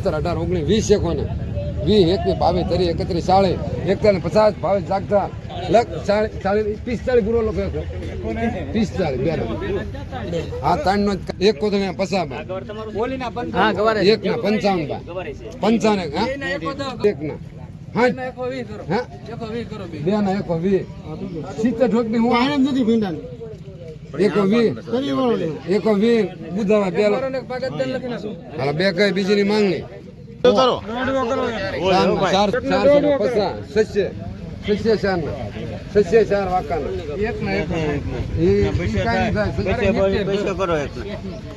17 18 19 20 એકોને 20 21 22 23 31 40 41 50 22 જાગતા લખ 40 45 પૂરો લોકો 45 બે આ ત્રણ નો એક કોથળીના પસાબા હા ગવારે એક ના 55 બા 55 હા એક ના હા હા 120 બે ના 120 70 ઠોકની હું આનંદ નથી ભીંડાની 120 બુધાવા બે હાલ બે કઈ બીજીની માંગણી કરો 4 વાકાના એક ના એક કરો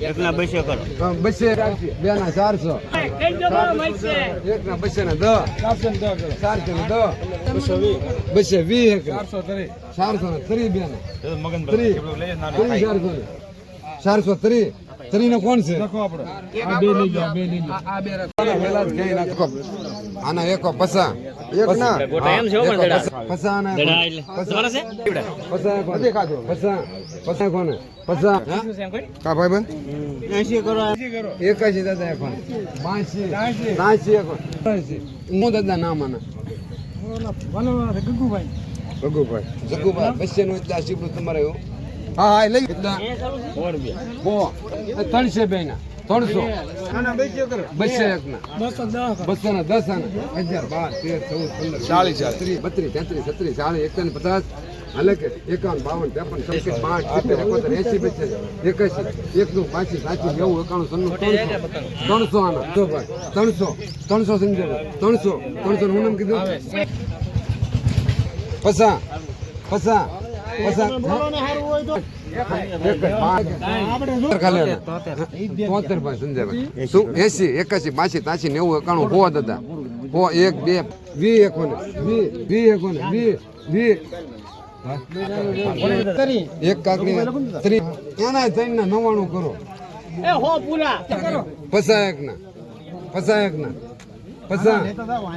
એક ના 200 કરો 200 બે ના 400 એક ના 200 ના 10 400 ના 10 220 430 બે ના 430 3 ને કોણ છે લખો આપણે આ બે લઈ જાઓ આ બે વેલા જ ગઈ નાખો આના એકો પસા એક ના ગોટા એમ છે હો પણ પસા ના તમારા છે પસા કોને ખાધો પસા કોને પસા કા ભાઈ બન 80 કરો 81 દાદા કોને 82 એકો હું દાદા નામ આના ગગુભાઈ બસ્સે નું એટલા શીબડું તમારે હા હા લઈ કેટલા 300 બે ના 300 બસ્સે એક ના 210 ના 10 ના 11 12 13 14 15 40 32 33 40 41 હાલે કે 51 52 53 54 65 80 300 સમજે 300 હું નામ કીધું પસા 73 દાદા 1 2 20 એક કાકડી એના 99 કરો પસા એક ના 51 52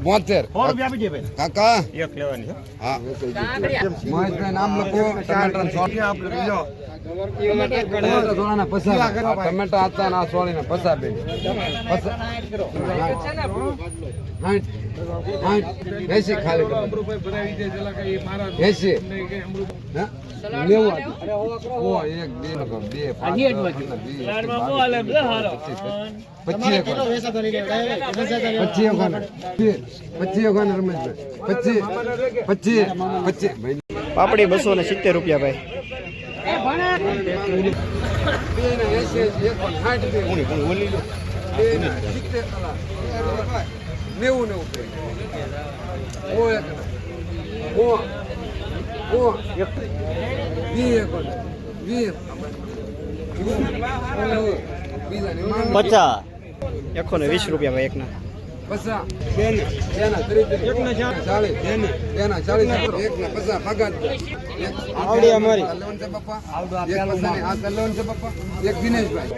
72 કાકા એક લેવાની છે હા મહેશભાઈ નામ લખો ટમેટા હતા ના સોળી ના પસા બે 80 ખાલી 80 પાપડી 270 રૂપિયા ભાઈ પચાસ 120 રૂપિયા ભાઈ એકના પસા બેના 40 આવડી અમારી એક દિનેશભાઈ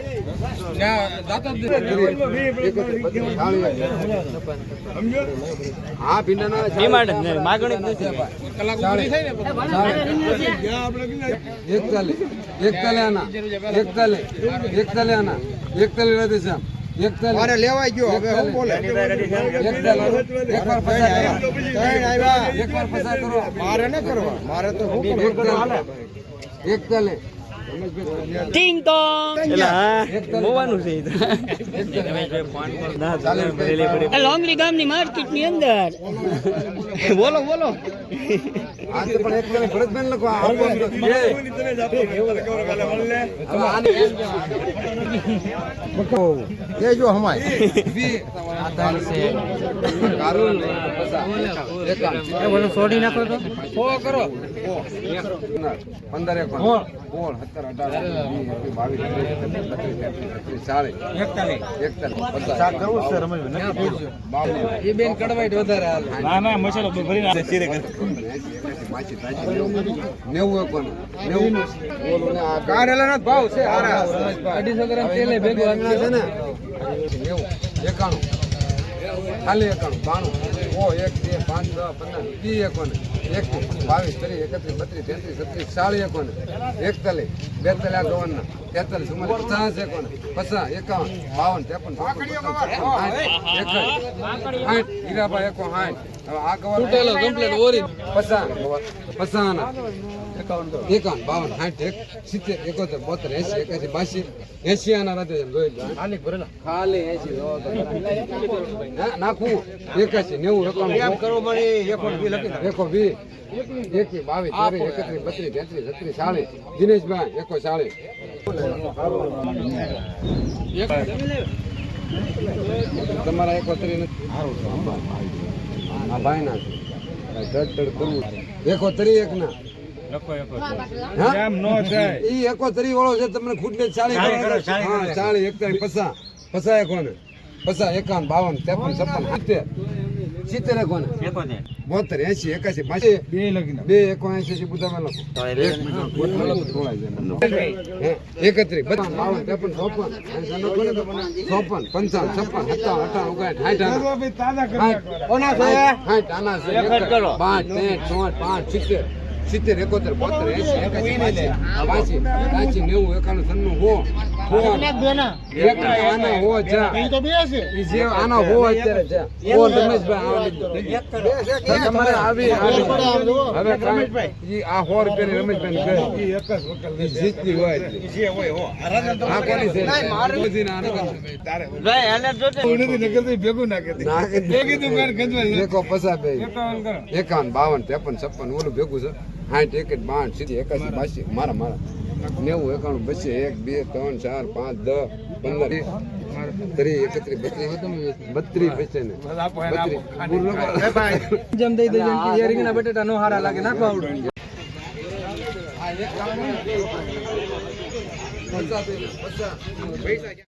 હા ભીંડા માગણી મારે લેવાય ગયો હવે હું બોલે એકવાર પસાર કરો મારે ન કરવા મારે તો એક તલે ટિંગ ટોંગ મોવાનું છે લોંગલી ગામની માર્કેટ ની અંદર બોલો આ તો પણ એક મને ભરતબેન લખો એ જો હમાય કારું એકાવન છોડી નાખો તો કરો 15 16 17 18 22 એ બેન કડવાઈટ વધારે ના ના મસાલો ભરી નાખે ચીરે કરે 90 કોણ 90 બોલો ને આ કારેલાનો ભાવ છે હારા 250 ગ્રામ તેલે ભેગું આંગણા છે ને 90 91 ખાલી 91 92 ઓ 1 2 5 10 15 21 22 23 31 32 33 34 41 42 43 43 50 51 હીરાભાઈ 51 હવે આ કવર તૂટેલો કમ્પ્લીટ ઓરી 50 51 52 60 71 72 80 81 આના રાતે જોઈ ખાલી ભરેલા ખાલી 80 નાખું 81 90 91 કરો મળી 120 21 22 23 31 32 33 40 દિનેશભાઈ 41 તમારા 71 નથી આ ભાઈ ના તડ કરવું 71 એક ના એમ નો થાય ઈ 71 વાળો છે તમને ખુદ ને 40 41 50 કોને 50 51 52 53 57 કોને 72 80 81 82 બે લગીને 2 બુધામાં લખો 31 52 53 તાજા કરી આના છે 70 71 72 80 81 90 91 આના હો જા ઈ જે આના હો અત્યારે છે ઓ રમેશભાઈ તમારે આવી હવે ઈ આ 100 રૂપિયાની રમેશભાઈ કહે ઈ એક જ વકલ ઈ જીતની હોય જે હોય હો આ કોની છે મોદીને આને તારે ભાઈ એને જોતે ઉણથી નકરતી ભેગું ના કરતી ભેગી તું મેં ગંજવાઈ એકો પસા બે 51 કરો 51 52 53 56 ઓલું ભેગું છે 60 61 62 સીધી 81 82 મારા 90 91 82 1 2 3 4 5 10 15 32 પૈસે ને જેમ દઈ દેજો કે રીંગણા બટેટા નો હારા લાગે નાખો આવડું પૈસા